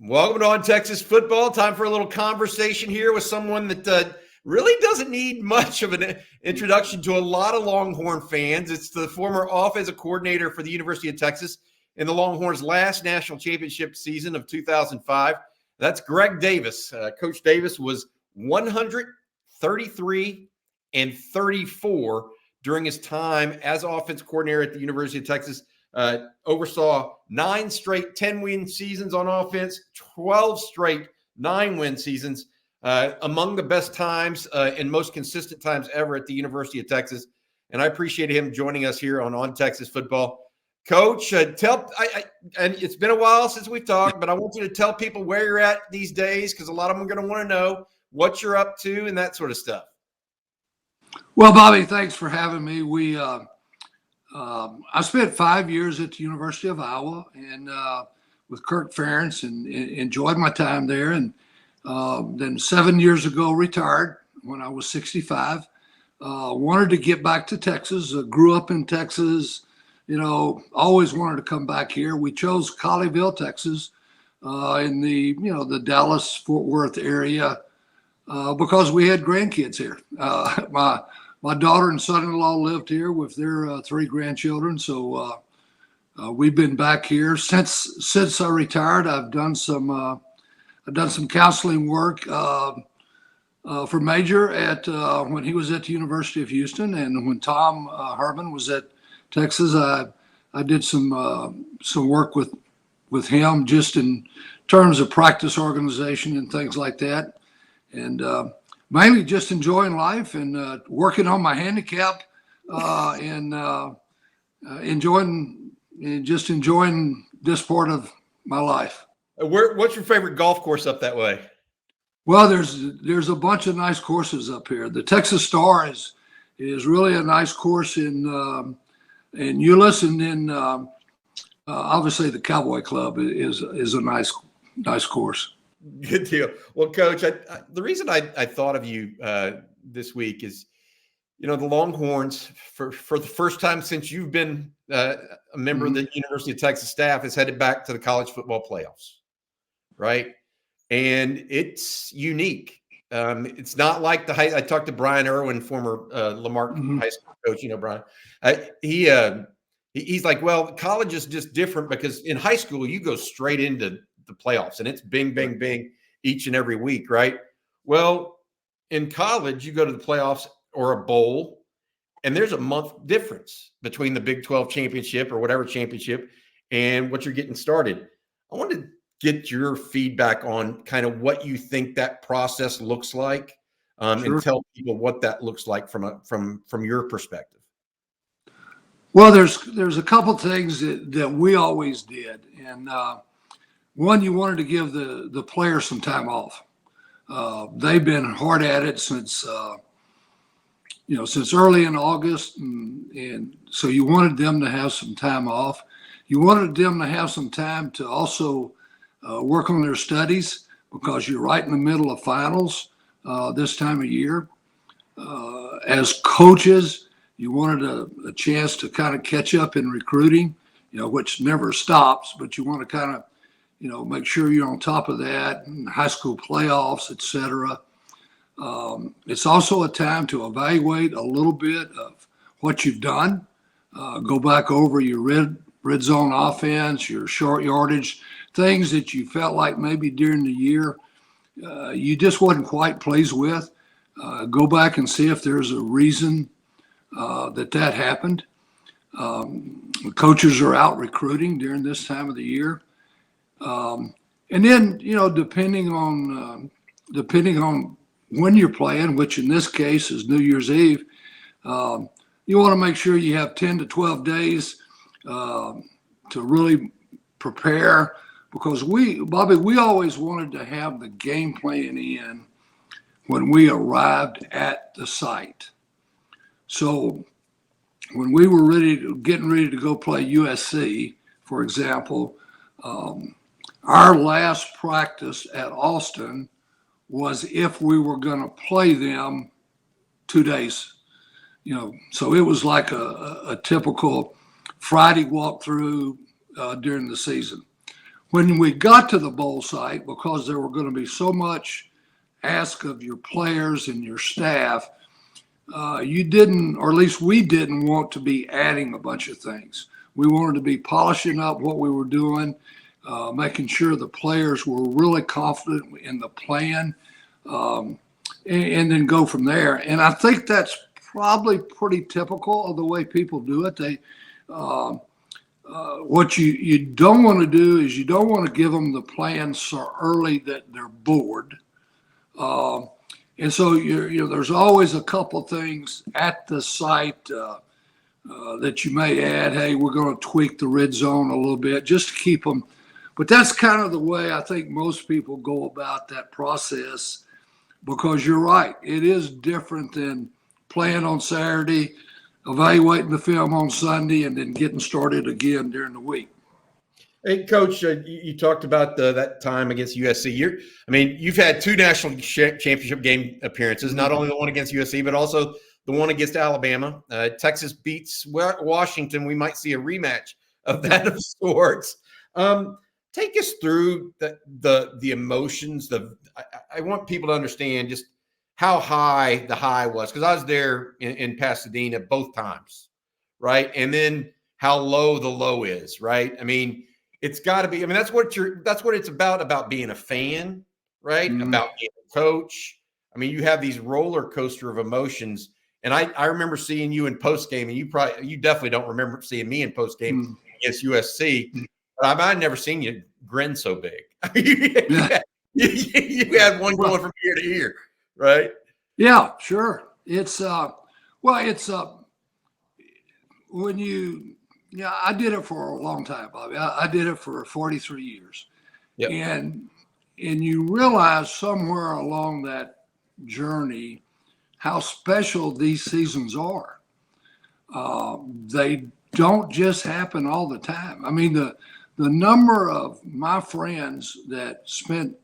Welcome to On Texas Football. Time for a little conversation here with someone that really doesn't need much of an introduction to a lot of Longhorn fans. It's the former offensive coordinator for the University of Texas in the Longhorns' last national championship season of 2005. That's Greg Davis. Coach Davis was 133-34 during his time as offensive coordinator at the University of Texas. Oversaw 9 straight 10-win seasons on offense, 12 straight 9-win seasons, among the best times and most consistent times ever at the University of Texas. And I appreciate him joining us here on Texas Football. Coach, and it's been a while since we've talked, but I want you to tell people where you're at these days, because a lot of them are going to want to know what you're up to and that sort of stuff. Well, Bobby, thanks for having me. I spent 5 years at the University of Iowa and with Kirk Ferentz and enjoyed my time there. And then 7 years ago, retired when I was 65. Wanted to get back to Texas. Grew up in Texas. Always wanted to come back here. We chose Colleyville, Texas, in the Dallas-Fort Worth area because we had grandkids here. My daughter and son-in-law lived here with their 3 grandchildren, so we've been back here since I retired. I've done some counseling work for Major when he was at the University of Houston, and when Tom Herman was at Texas, I did some work with him just in terms of practice organization and things like that, and mainly just enjoying life and working on my handicap and enjoying this part of my life. What's your favorite golf course up that way? Well, there's a bunch of nice courses up here. The Texas Star is really a nice course in Euless, and then obviously the Cowboy Club is a nice course. Good deal. Well, Coach, the reason I thought of you this week is, the Longhorns, for the first time since you've been a member of the University of Texas staff, has headed back to the college football playoffs, right? And it's unique. It's not like I talked to Brian Irwin, former Lamarck high school coach. Brian. He's like, well, college is just different because in high school you go straight into the playoffs and it's bing, bing, bing each and every week, right? Well, in college, you go to the playoffs or a bowl, and there's a month difference between the Big 12 championship or whatever championship and what you're getting started. I wanted to get your feedback on kind of what you think that process looks like, and tell people what that looks like from your perspective. Well, there's a couple things that we always did, and one, you wanted to give the players some time off. They've been hard at it since early in August, and so you wanted them to have some time off. You wanted them to have some time to also work on their studies, because you're right in the middle of finals this time of year. As coaches, you wanted a chance to kind of catch up in recruiting, which never stops, but you want to kind of make sure you're on top of that, and high school playoffs, et cetera. It's also a time to evaluate a little bit of what you've done. Go back over your red zone offense, your short yardage, things that you felt like maybe during the year you just wasn't quite pleased with. Go back and see if there's a reason that happened. Coaches are out recruiting during this time of the year. And then, depending on when you're playing, which in this case is New Year's Eve, you want to make sure you have 10 to 12 days to really prepare, because Bobby, we always wanted to have the game plan in when we arrived at the site. So when we were getting ready to go play USC, for example, our last practice at Austin was if we were going to play them 2 days, so it was like a typical Friday walkthrough during the season. when we got to the bowl site, because there were going to be so much ask of your players and your staff, you didn't, or at least we didn't want to be adding a bunch of things. We wanted to be polishing up what we were doing, making sure the players were really confident in the plan, and then go from there. And I think that's probably pretty typical of the way people do it. What you don't want to do is you don't want to give them the plan so early that they're bored. And so there's always a couple things at the site that you may add. Hey, we're going to tweak the red zone a little bit just to keep them. But that's kind of the way I think most people go about that process, because you're right. It is different than playing on Saturday, evaluating the film on Sunday, and then getting started again during the week. Hey, Coach, you talked about that time against USC. You've had 2 national championship game appearances, not only the one against USC, but also the one against Alabama. Texas beats Washington. We might see a rematch of that of sorts. Take us through the emotions. I want people to understand just how high the high was, because I was there in Pasadena both times, right? And then how low the low is, right? It's got to be. That's what it's about being a fan, right? Mm-hmm. About being a coach. You have these roller coaster of emotions. And I remember seeing you in post game, and you definitely don't remember seeing me in post game against USC. But I've never seen you grin so big. You had one going from ear to ear, right? Yeah, sure. It's I did it for a long time, Bobby. I did it for 43 years. Yep. And you realize somewhere along that journey how special these seasons are. They don't just happen all the time. The number of my friends that spent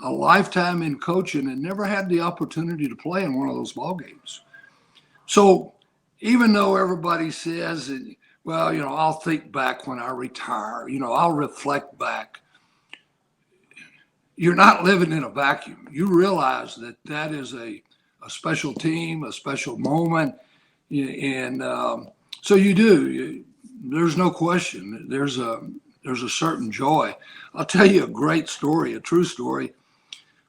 a lifetime in coaching and never had the opportunity to play in one of those ball games. So even though everybody says, well, I'll think back when I retire, I'll reflect back. You're not living in a vacuum. You realize that is a special team, a special moment. And so you do. There's no question. There's a certain joy. I'll tell you a great story, a true story.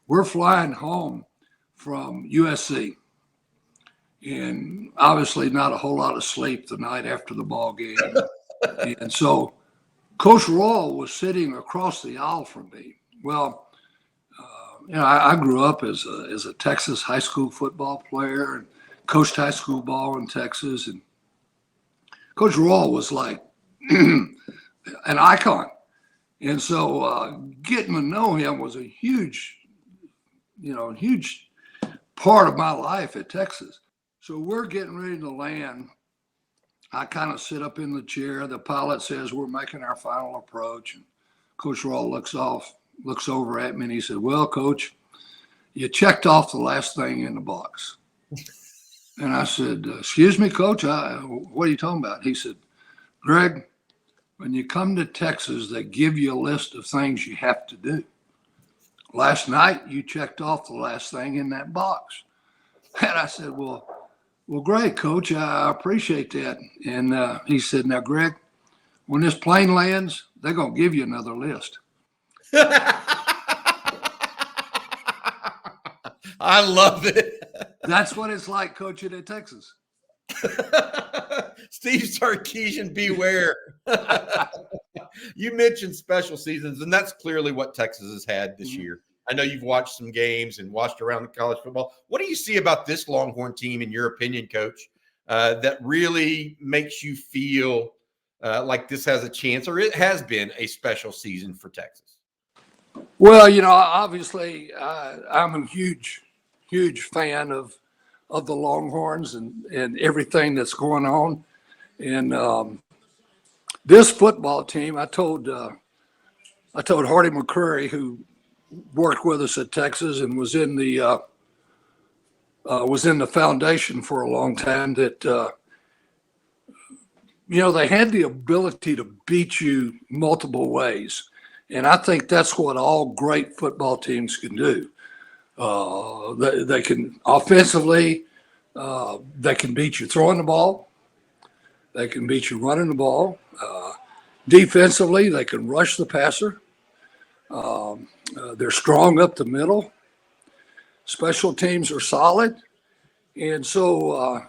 We're flying home from USC, and obviously not a whole lot of sleep the night after the ball game. And so Coach Rawle was sitting across the aisle from me. Well, I grew up as a Texas high school football player and coached high school ball in Texas. And Coach Rawle was like an icon. And so getting to know him was a huge part of my life at Texas. So we're getting ready to land. I kind of sit up in the chair. The pilot says we're making our final approach. And Coach Rawle looks over at me, and he said, well, Coach, you checked off the last thing in the box. And I said, excuse me, Coach, what are you talking about? He said, Greg, when you come to Texas, they give you a list of things you have to do. Last night, you checked off the last thing in that box. And I said, well, great, Coach. I appreciate that. And he said, now, Greg, when this plane lands, they're going to give you another list. I love it. That's what it's like coaching at Texas. Steve Sarkisian, beware. You mentioned special seasons, and that's clearly what Texas has had this year. I know you've watched some games and watched around the college football. What do you see about this Longhorn team, in your opinion, Coach, that really makes you feel like this has a chance, or it has been a special season for Texas? Well, obviously, I'm a huge fan of the Longhorns and everything that's going on. And this football team, I told Hardy McCurry, who worked with us at Texas and was in the foundation for a long time, that they had the ability to beat you multiple ways. And I think that's what all great football teams can do. They can offensively, they can beat you throwing the ball. They can beat you running the ball. Defensively, they can rush the passer. They're strong up the middle. Special teams are solid. And so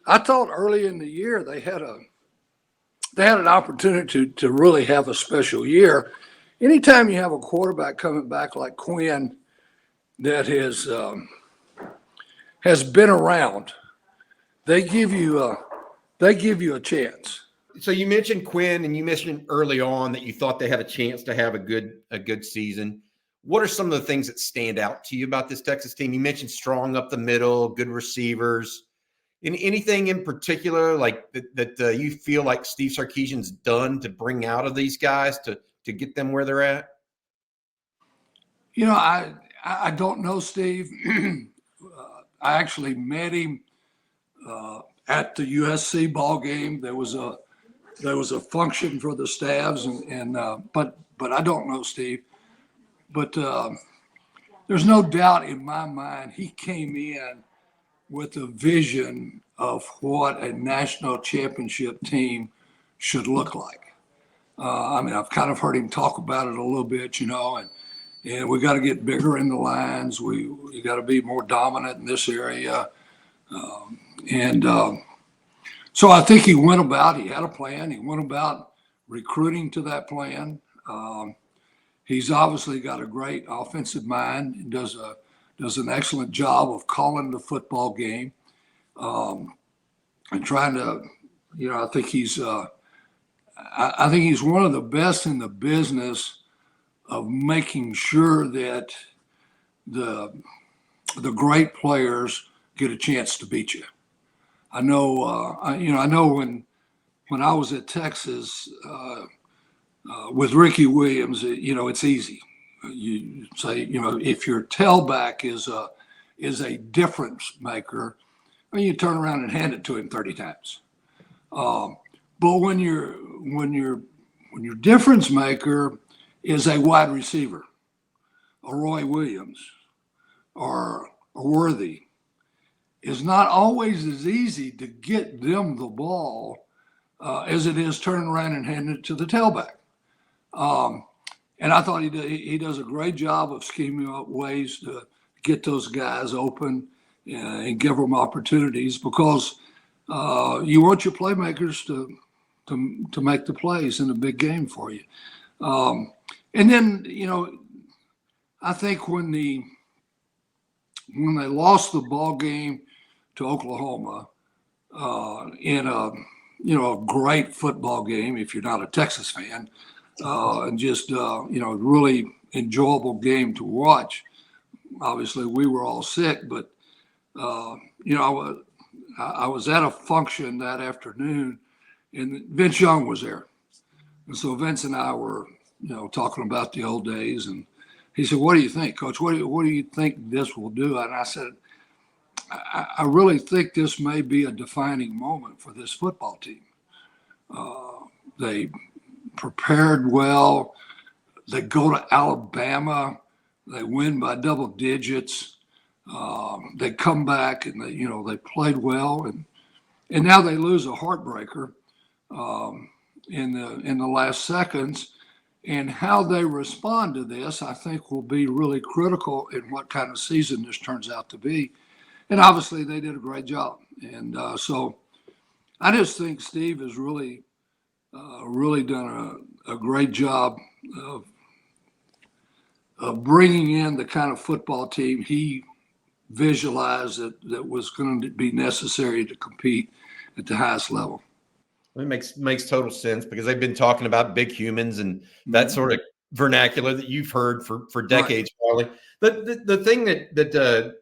I thought early in the year they had an opportunity to really have a special year. Anytime you have a quarterback coming back like Quinn that has been around, they give you a chance. So you mentioned Quinn, and you mentioned early on that you thought they had a chance to have a good season. What are some of the things that stand out to you about this Texas team? You mentioned strong up the middle, good receivers. Anything in particular like that you feel like Steve Sarkisian's done to bring out of these guys to get them where they're at? I don't know, Steve. I actually met him at the USC ball game. There was a function for the staffs, but I don't know, Steve. But there's no doubt in my mind he came in with a vision of what a national championship team should look like. I've kind of heard him talk about it a little bit, and we got to get bigger in the lines. We got to be more dominant in this area. So I think he had a plan. He went about recruiting to that plan. He's obviously got a great offensive mind and does an excellent job of calling the football game, and trying to, I think he's one of the best in the business of making sure that the great players get a chance to beat you. I know, when I was at Texas with Ricky Williams, it's easy. You say, if your tailback is a difference maker, you turn around and hand it to him 30 times. But when your difference maker is a wide receiver, a Roy Williams or a Worthy, it's not always as easy to get them the ball as it is turning around and handing it to the tailback. And I thought he does a great job of scheming up ways to get those guys open and give them opportunities, because you want your playmakers to make the plays in a big game for you. And then, I think when they lost the ball game to Oklahoma in a great football game, if you're not a Texas fan, and just really enjoyable game to watch. Obviously, we were all sick, but I was at a function that afternoon, and Vince Young was there, and so Vince and I were talking about the old days, and he said, "What do you think, Coach? What do you think this will do?" And I said, I really think this may be a defining moment for this football team. They prepared well. They go to Alabama. They win by double digits. They come back and they played well, and now they lose a heartbreaker in the last seconds. And how they respond to this, I think, will be really critical in what kind of season this turns out to be. And obviously, they did a great job. And so I just think Steve has really done a great job of bringing in the kind of football team he visualized that was going to be necessary to compete at the highest level. It makes total sense, because they've been talking about big humans and that sort of vernacular that you've heard for decades, right. Probably. The thing that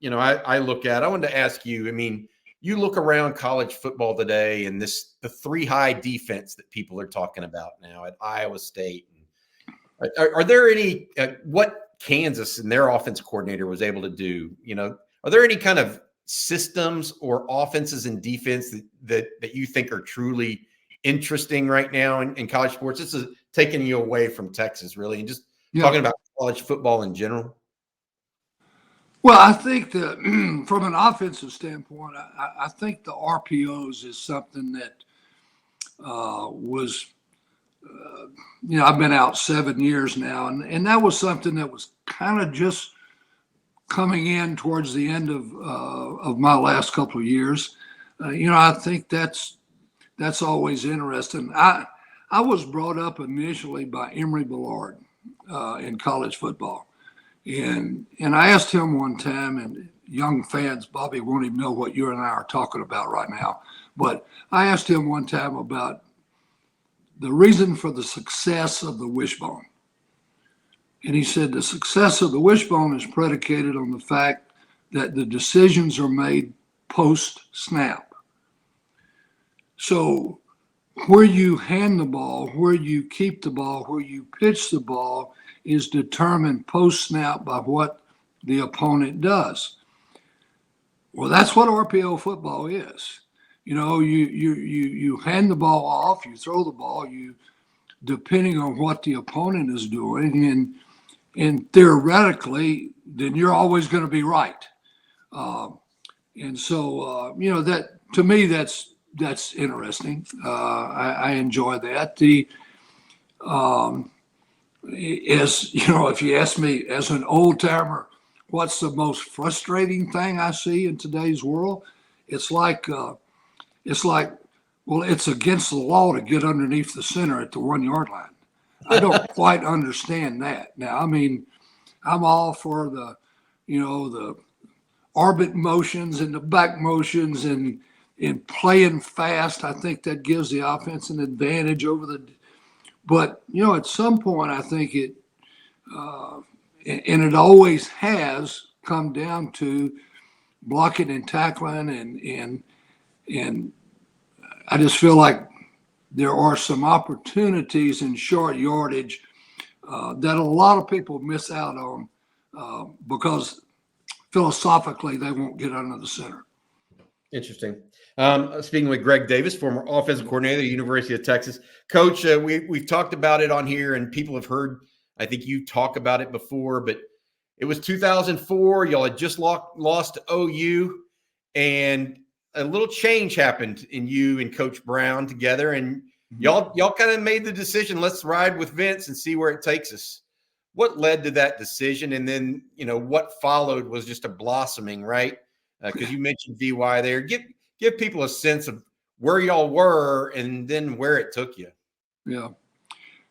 I look at, I wanted to ask you, you look around college football today, and the three high defense that people are talking about now at Iowa State. Are there any what Kansas and their offense coordinator was able to do? Are there any kind of systems or offenses and defense that you think are truly interesting right now in college sports? taken you away from Texas, really, and just talking about college football in general? Well, I think that from an offensive standpoint, I think the RPOs is something that was, I've been out 7 years now, and that was something that was kind of just coming in towards the end of my last couple of years. I think that's always interesting. I was brought up initially by Emory Bellard in college football. And I asked him one time, and young fans, Bobby, won't even know what you and I are talking about right now. But I asked him one time about the reason for the success of the wishbone. And he said the success of the wishbone is predicated on the fact that the decisions are made post-snap. So where you hand the ball, where you keep the ball, where you pitch the ball is determined post-snap by what the opponent does. Well, that's what RPO football is. You hand the ball off, you throw the ball, depending on what the opponent is doing, and theoretically, then you're always going to be right. And so, that to me, that's interesting. I enjoy that. If you ask me as an old timer, what's the most frustrating thing I see in today's world? It's like, well, it's against the law to get underneath the center at the 1 yard line. I don't quite understand that. Now, I mean, I'm all for the orbit motions and the back motions and playing fast. I think that gives the offense an advantage over but at some point, I think it, and it always has come down to blocking and tackling, and I just feel like there are some opportunities in short yardage that a lot of people miss out on because philosophically they won't get under the center. Interesting. Speaking with Greg Davis, former offensive coordinator at the University of Texas. Coach, we've talked about it on here, and people have heard, I think you talk about it before, but it was 2004. Y'all had just lost to OU, and a little change happened in you and Coach Brown together, and y'all kind of made the decision, let's ride with Vince and see where it takes us. What led to that decision? And then, what followed was just a blossoming, right? Because you mentioned VY there. Give people a sense of where y'all were and then where it took you. Yeah.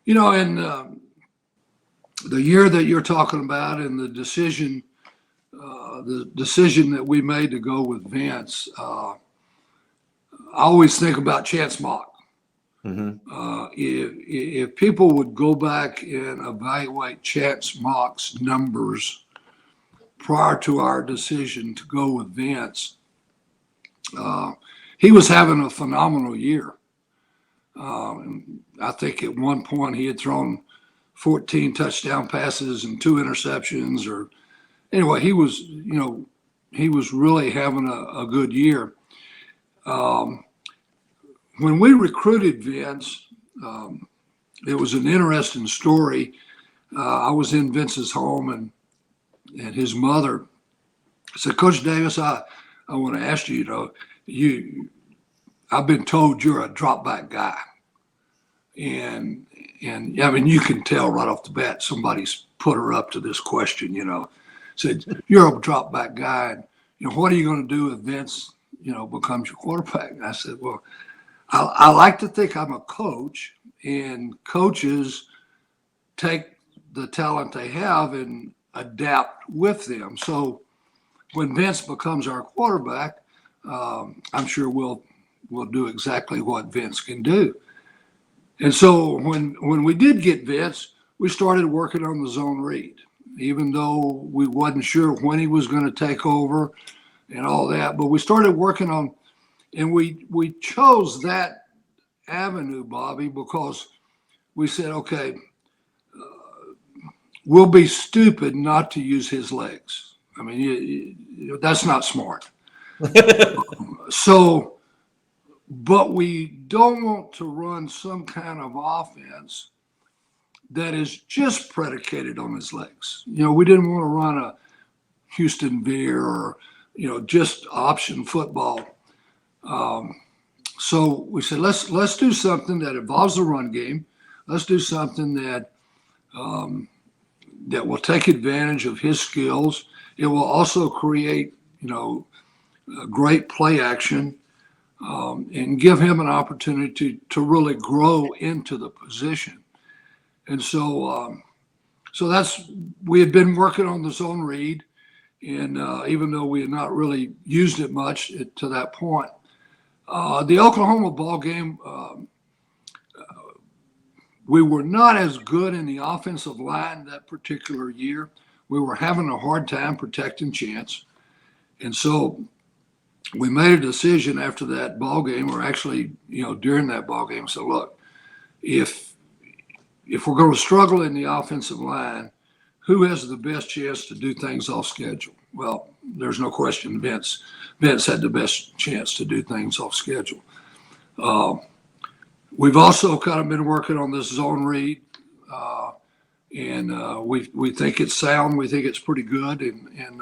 And the year that you're talking about and the decision that we made to go with Vince, I always think about Chance Mock. Mm-hmm. If people would go back and evaluate Chance Mock's numbers prior to our decision to go with Vince, he was having a phenomenal year. I think at one point he had thrown 14 touchdown passes and 2 interceptions. Or anyway, he was really having a good year. When we recruited Vince, it was an interesting story. I was in Vince's home, and his mother said, "Coach Davis, I want to ask you, I've been told you're a drop back guy." And I mean, you can tell right off the bat, somebody's put her up to this question, said, "You're a drop back guy. And, what are you going to do if Vince, becomes your quarterback?" And I said, "Well, I like to think I'm a coach, and coaches take the talent they have and adapt with them. So when Vince becomes our quarterback, I'm sure we'll do exactly what Vince can do." And so when we did get Vince, we started working on the zone read, even though we wasn't sure when he was going to take over and all that. But we started working on, and we chose that avenue, Bobby, because we said, okay, we'll be stupid not to use his legs. I mean, that's not smart. But we don't want to run some kind of offense that is just predicated on his legs. We didn't want to run a Houston veer or, just option football. So we said, let's do something that involves the run game. Let's do something that will take advantage of his skills. It will also create, great play action, and give him an opportunity to really grow into the position. And so we had been working on the zone read, and even though we had not really used it much to that point, the Oklahoma ball game, we were not as good in the offensive line that particular year. We were having a hard time protecting Chance. And so we made a decision after that ball game, or actually, during that ball game, so look, if we're going to struggle in the offensive line, who has the best chance to do things off schedule? Well, there's no question Vince had the best chance to do things off schedule. We've also kind of been working on this zone read, and we think it's sound. We think it's pretty good, and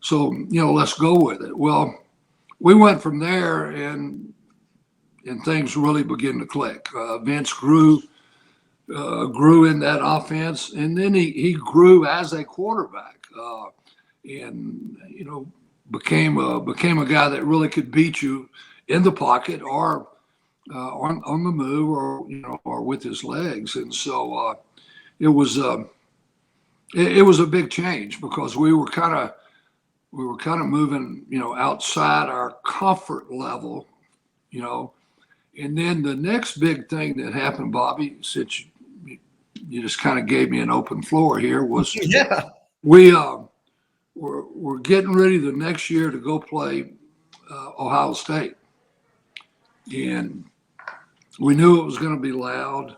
so let's go with it. Well, we went from there, and things really began to click. Vince grew in that offense, and then he grew as a quarterback, and became a guy that really could beat you in the pocket or on the move, or with his legs. And so it was a big change, because we were kind of moving outside our comfort level, and then the next big thing that happened, Bobby, since you just kind of gave me an open floor here, was we're getting ready the next year to go play Ohio State, and we knew it was going to be loud.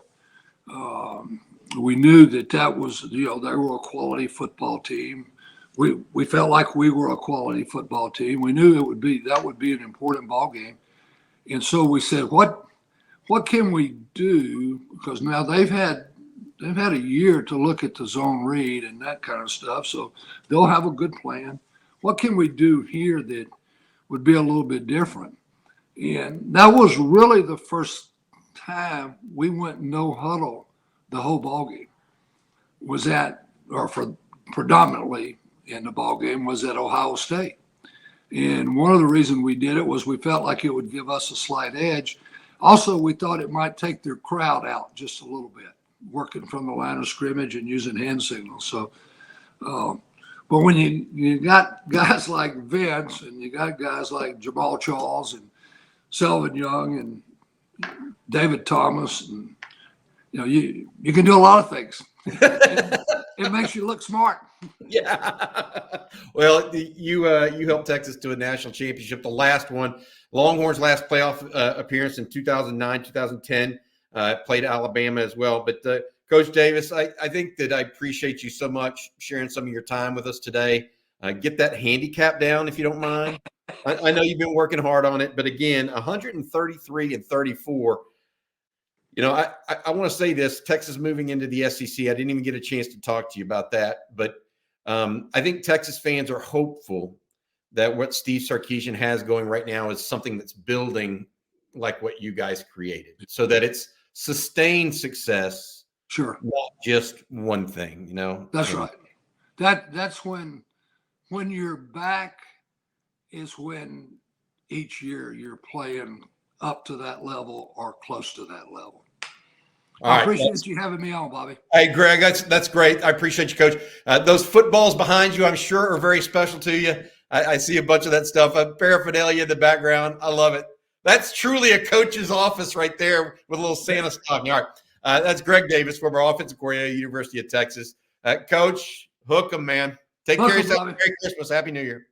We knew that was, they were a quality football team. We felt like we were a quality football team. We knew that would be an important ball game, and so we said, what can we do? Because now they've had a year to look at the zone read and that kind of stuff, so they'll have a good plan. What can we do here that would be a little bit different? And that was really the first time we went no huddle the whole ball game. Predominantly in the ball game was at Ohio State. And one of the reasons we did it was we felt like it would give us a slight edge. Also, we thought it might take their crowd out just a little bit, working from the line of scrimmage and using hand signals. So, but when you got guys like Vince, and you got guys like Jamal Charles and Selvin Young and David Thomas, and you can do a lot of things. It makes you look smart. Yeah. Well, you helped Texas to a national championship, the last one. Longhorns' last playoff appearance in 2009, 2010. Played Alabama as well. But Coach Davis, I think that I appreciate you so much sharing some of your time with us today. Get that handicap down if you don't mind. I know you've been working hard on it, but again, 133-34. I want to say this: Texas moving into the SEC. I didn't even get a chance to talk to you about that, but I think Texas fans are hopeful that what Steve Sarkisian has going right now is something that's building like what you guys created, so that it's sustained success. Sure. Not just one thing, That's right. That's when you're back is when each year you're playing up to that level or close to that level. I appreciate you having me on, Bobby. Hey, Greg, that's great. I appreciate you, Coach. Those footballs behind you, I'm sure, are very special to you. I see a bunch of that stuff. Paraphernalia in the background. I love it. That's truly a coach's office right there with a little Santa stocking. All right. That's Greg Davis, former offensive coordinator at the University of Texas. Coach, hook 'em, man. Take care of yourself. Merry Christmas. Happy New Year.